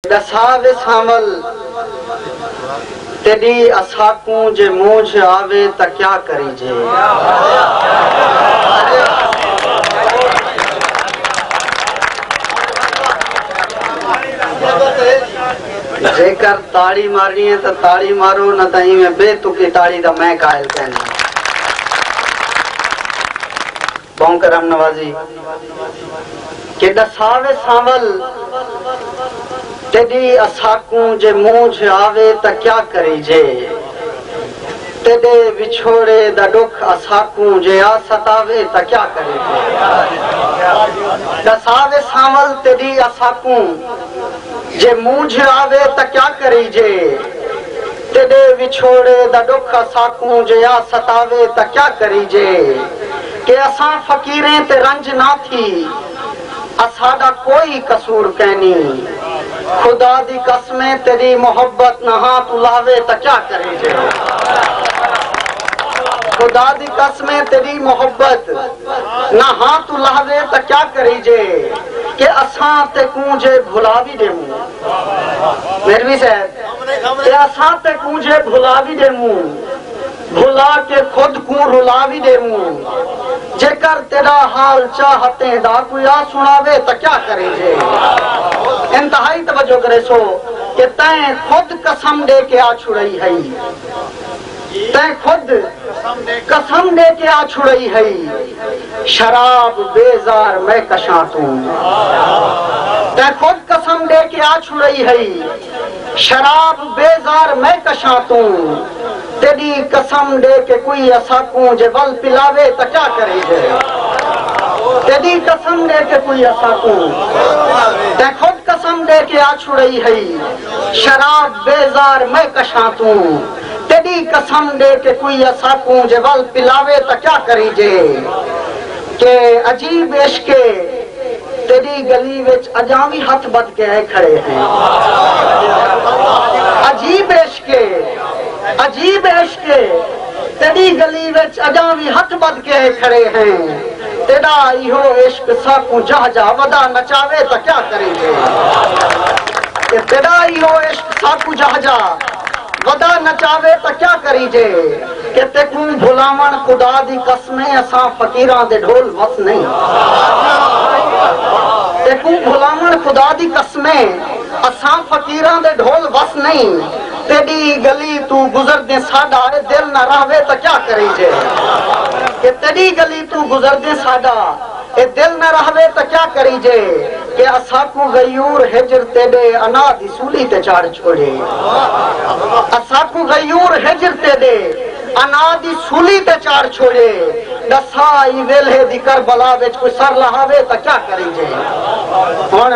دساوے سامل تیری اساکوں جے موجھ آوے تا کیا کری جے جے کر تاڑی مارنی ہے تا تاڑی مارو نہ تہیں میں بے تو کی تاڑی دا میں قائل کہنا بہن کرم نوازی کہ دساوے سامل تیری اساکوں جے موجھ آوے تا کیا کری جے تیرے وچھوڑے دا ڈکھ اساکوں جے آ ستاوے تا کیا کری جے دساوے سامل تیری اساکوں جے موجھ آوے تا کیا کری جے تیرے وچھوڑے دا ڈکھ اساکوں جے آ ستاوے تا کیا کری جے کہ اساں فقیریں تے رنج نہ تھی اساڑا کوئی قصور کہنی خدا دی قسمیں تیری محبت نہ ہاتھ لاوے تا کیا کرے جے خدا دی قسمیں تیری محبت نہ ہاتھ لاوے تا کیا کرے جے کہ اساں تے کونجے بھلا بھی دے موں میروی صاحب کہ اساں تے کونجے بھلا بھی دے موں بھلا کے خود کو رلا بھی دے موں جے کر تیرا حال چاہتے دا کوئی آ سناوے تا کیا کرے جے انتہائی توجہ کرے سو کہ تین خود قسم دے کے آ چھڑائی ہے تین خود قسم دے کے آ چھڑائی ہے شراب بیزار میں کشاں توں تین خود قسم دے کے آ چھڑائی ہے شراب بیزار میں کشاں توں تیری قسم دے کے کوئی اساکوں جے ول پلاوے تا کیا کرے جے تیری قسم دے کے کوئی اساکوں تے خود قسم دے کے آ چھڑائی ہے شراب بیزار میں کشاں توں تیری قسم دے کے کوئی اساکوں جے ول پلاوے تا کیا کرے جے کہ عجیب عشق تیری گلی وچ اجاوی ہاتھ بد کے آئے کھڑے ہیں عجیب عشق تیری گلی وچ اجاوی ہاتھ بد کے کھڑے ہیں تیرا ایہو عشق ساکوں جہ جہ ودا نچاوے تا کیا کرے جے کہ تیرا ایہو عشق ساکوں جہ جہ ودا نچاوے تا کیا کری جے کہ تیکوں بھلاون خدا دی قسمیں اساں فقیران دے ڈھول وس نہیں تیکوں بھلاون خدا دی قسمیں اساں فقیران دے ڈھول وس نہیں تیری گلی تو گزر دے ساڈا اے دل نہ رہوے تا کیا کری جے کہ تیری گلی تو گزر دے ساڈا اے دل نہ رہوے تا کیا کری جے کہ اساکو غیور ہجر تیرے انا دی سولی تے چاڑ چھوڑے اساکو غیور ہجر تیرے انا دی سولی تے چاڑ چھوڑے دسائی ویلے دی کربلا وچ کوئی سر لہاوے تا کیا کری جے ہن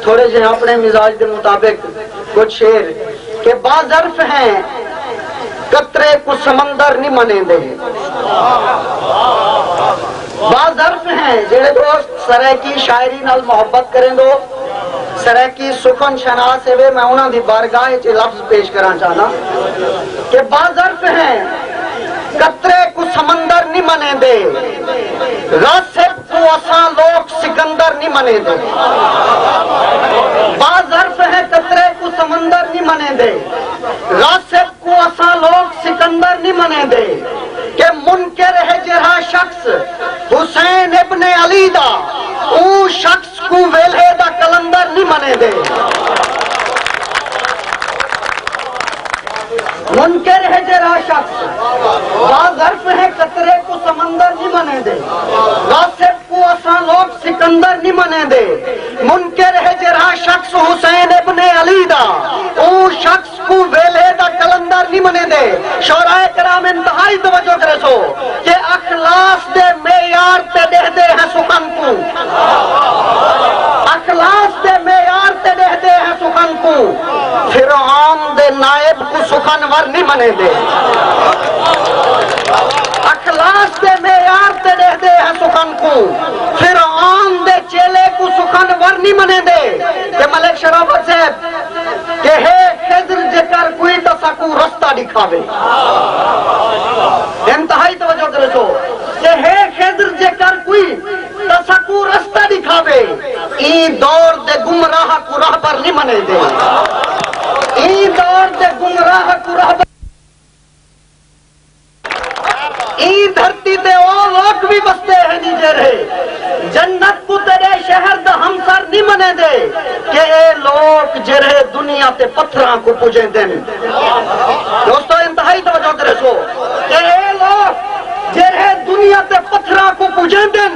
تھوڑے جے اپنے مزاج دے مطابق کچھ شعر کہ بعض ظرف ہیں قطرے کو سمندر نہیں منے دے بعض ظرف ہیں جڑے دوست سرے کی شاعری نال محبت کریں دو سرے کی سخن شناس ہوئے میں انہاں دی بارگاہ چے لفظ پیش کرنا چاہنا کہ بعض ظرف ہیں قطرے کو سمندر نہیں منے دے راسب کو اساں لوگ سکندر نہیں منے دے بعض ظرف ہیں قطرے کو سمندر نہیں منے دے راسب کو اساں لوگ سکندر نہیں منے دے کہ منکر ہے جہاں شخص حسین ابن علی دا او شخص کو ویلے دا کلندر نہیں منے دے منکر ہے جہاں شخص بعض ظرف ہے قطرے کو سمندر نہیں منے دے راسب کو اساں لوگ سکندر نہیں منے دے منکر ہے جہاں شخص حسین ابن علی دا او شخص کو ویلے دا کلندر نہیں منے دے شعراء کرام انتہائی توجہ کرے سو کہ اخلاص دے معیار تے دے دے ہیں سخن کو اخلاص دے معیار تے دے دے ہیں سخن کو فرعون دے نائب کو سخن ور نہیں منے دے اخلاص دے معیار تے دے دے ہیں سخن کو فرعون دے چیلے کو سخن ور نہیں منے دے کہ ملک شرافت صاحب کہ ہے خضر جکر کوئی تساکو رستہ دکھاوے انتہائی توجہ کرے سو کہ ہے خضر جکر کوئی تساکو رستہ دکھاوے ای دور دے گمراہ کو راہبر نہیں منے دے ای دور دے گمراہ کو راہبر ای دھرتی تے او لوگ بھی بستے ہیں نیجے رہے جنت کو تیرے شہر دا ہمسر نہیں منے دے کہ اے لوگ جرے دنیا تے پتھران کو پوجیں دیں دوستو انتہائی توجہ کرے سو کہ اے لوگ جرے دنیا تے پتھران کو پوجیں دیں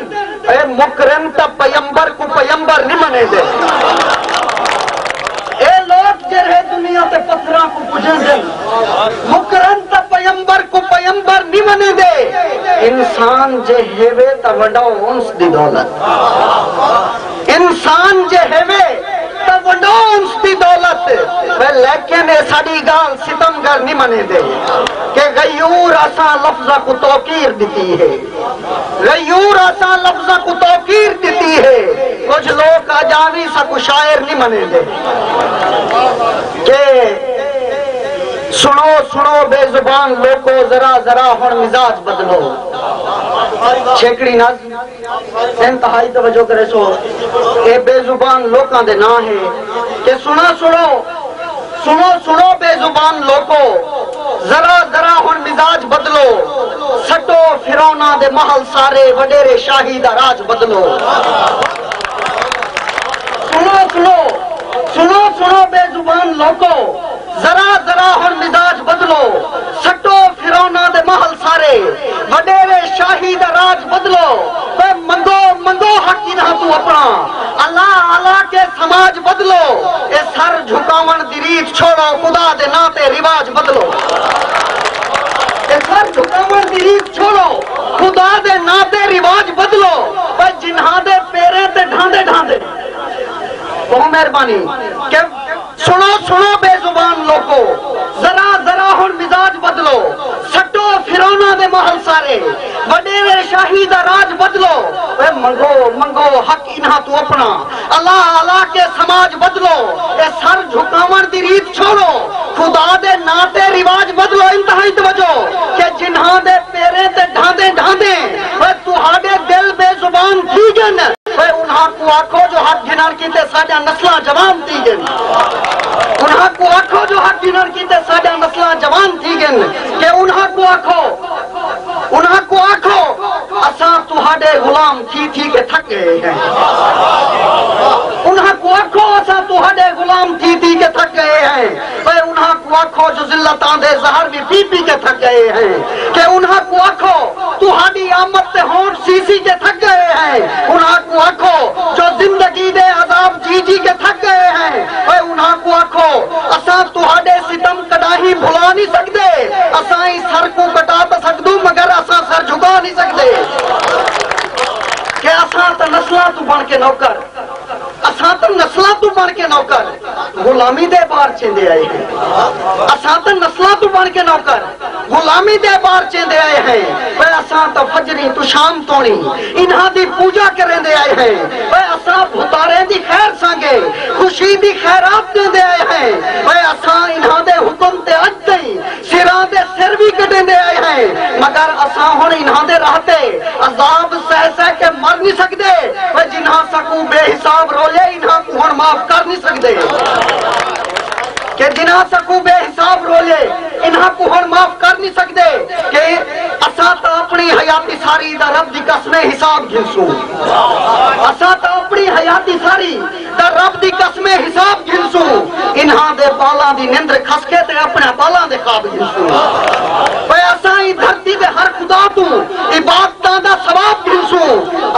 اے مکرم تا پیمبر کو پیمبر نہیں منے دے اے لوگ جرے دنیا تے پتھران کو پوجیں دیں مکرم تا پیمبر کو پیمبر نہیں منے دے انسان جے ہیوے تا وڈا انس دی دولت انسان جے ہیوے تا وڈا انس دی دولت لیکن اے ساڑی گال ستمگر نہیں منے دے کہ غیور آسان لفظہ کو توقیر دیتی ہے غیور آسان لفظہ کو توقیر دیتی ہے کچھ لوگ آجاوی سا کو شاعر نہیں منے دے کہ سنو سنو بے زبان لوگو ذرا ذرا ہن مزاج بدلو چھیکڑی ناز انتہائی توجہ کرے سو اے بے زبان لوکاں دے نا ہے کہ سنو سنو سنو سنو بے زبان لوگو ذرا ذرا ہن مزاج بدلو سٹو فیرونا دے محل سارے وڈیرے شاہی دا راج بدلو سنو سنو سنو سنو بے زبان لوگو ذرا ذرا ہن مزاج بدلو سٹو فیرونا دے محل سارے وڈیرے شاہی دا راج بدلو اے منگو منگو حق انہاں تو اپنا اللہ اللہ کے سماج بدلو اے سر جھکاون دی ریت چھوڑو خدا دے ناتے رواج بدلو اے سر جھکاون دی ریت چھوڑو خدا دے ناتے رواج بدلو اے جنہاں دے پیرے تے ڈھاندے ڈھاندے بہت مہربانی کہ سنو سنو بے زبان لوگو ذرا ذرا ہن مزاج بدلو سٹو فیرونا دے محل سارے وڈیرے شاہی دا راج بدلو اے منگو منگو حق انہاں تو اپنا اللہ اللہ کے سماج بدلو اے سر جھکاون دی ریت چھوڑو خدا دے ناتے رواج بدلو انتہائی توجہ کہ جنہاں دے پیرے تے ڈھاندے ڈھاندے اے تہاڈے دل بے زبان تھی گن اے انہاں کو آکھو جو حق گھنن کیتے ساڈا نسلاں جوان تھی گن انہاں کو آکھو جو حق گھنن کیتے ساڈا نسلاں جوان تھی گن کہ انہاں کو آکھو اساں تہاڈے غلام تھی کے تھک گئے ہیں انہاں کو آکھو اساں تہاڈے غلام تھی کے تھک گئے ہیں اے انہاں کو آکھو جو ذلتاں دے زہر بھی پی کے تھک گئے ہیں کہ انہاں کو آکھو تہاڈی آمد تے ہونٹ سی کے تھک گئے ہیں انہاں کو آکھو جو زندگی دے عذاب جی کے تھک گئے ہیں اے انہاں کو آکھو اساں تہاڈے ستم کڈاہی بھلا نہیں سکدے اساں ہی سر کو کٹا تے سکدو مگر اساں سر جھکا نہیں سکدے کہ اساں تے نسلاں تو بن کے نوکر اساں تے نسلاں تو بن کے نوکر غلامی دے بار چیندے آئے ہیں اساں تے نسلاں تو بن کے نوکر غلامی دے بار چیندے آئے ہیں اے اساں تے فجری تو شام تونی انہاں دی پوجا کریں دے آئے ہیں اے اساں بھتارے دی خیر سانگے خوشی دی خیرات دے آئے ہیں اے اساں انہاں دے حکم تے اج تئی سراں دے سر بھی کٹیں دے آئے ہیں مگر اساں ہن انہاں دے رہتے عذاب سہ سہ کے مر نہیں سکدے اے جنہاں سکو بے حساب رولے انہاں کو ہن معاف کر نہیں سکدے کہ جنہاں سکو بے حساب رولے انہاں کو ہن معاف کر نہیں سکدے کہ اساں تا اپنی حیاتی ساری دا رب دی قسمیں حساب گھنسوں اساں تا اپنی حیاتی ساری دا رب دی قسمیں حساب گھنسوں انہاں دے بالاں دی نندر کھس کے تے اپنے بالاں دے خواب گھنسوں اے اساں ہی دھرتی دے ہر خدا تو عبادتاں دا ثواب گھنسوں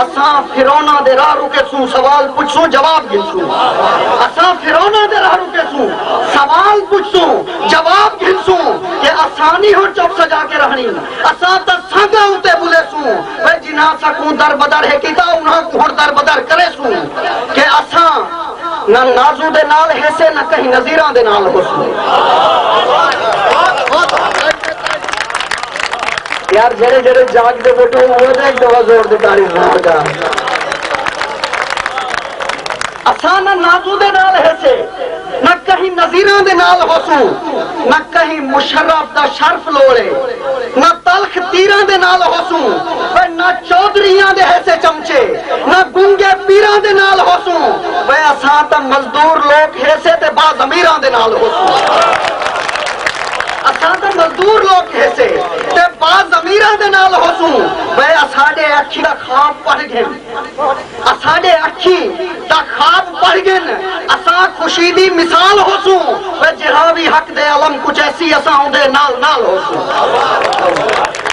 اساں فیرونا دے راہ رکے سوں سوال پوچھوں جواب گھنسوں اساں فیرونا دے راہ رکے سوں سوال پوچھوں جواب گھنسوں کہ آسانی ہو چپ سجا کے رہنی اساں تا سانگا ہوتے بولے سوں اے جنہاں سکوں در بدر ہے کیتا انہاں کو ہر در بدر کرے سوں کہ اساں نہ نازو دے نال ہے نہ کہیں نظیران دے نال ہو سوں یار جڑے جڑے جاگ دے بیٹھو وہ دے ایک دفعہ زور دے تاریخ نہ جا اساں نہ نازو دے نال ہے نہ کہیں کہیں نظیران دے نال ہوسوں نہ کہیں مشرف دا شرف لوڑے نہ تلخ تیران دے نال ہوسوں نہ چودریاں دے ایسے چمچے نہ گنگے پیران دے نال ہوسوں وے اساں تا مزدور لوگ ایسے تے بعض امیران دے نال ہوسوں اساں تے مزدور لوگ ایسے تے بعض امیران دے نال ہوسوں وے اساڈے اکھی دا خواب پڑھ گئن اساڈے اکھی دا خواب پڑھ گئن اساں خوشی دی مثال ہوسوں وے جہاں بھی حق دے علم کچھ ایسی اساں دے نال ہوسوں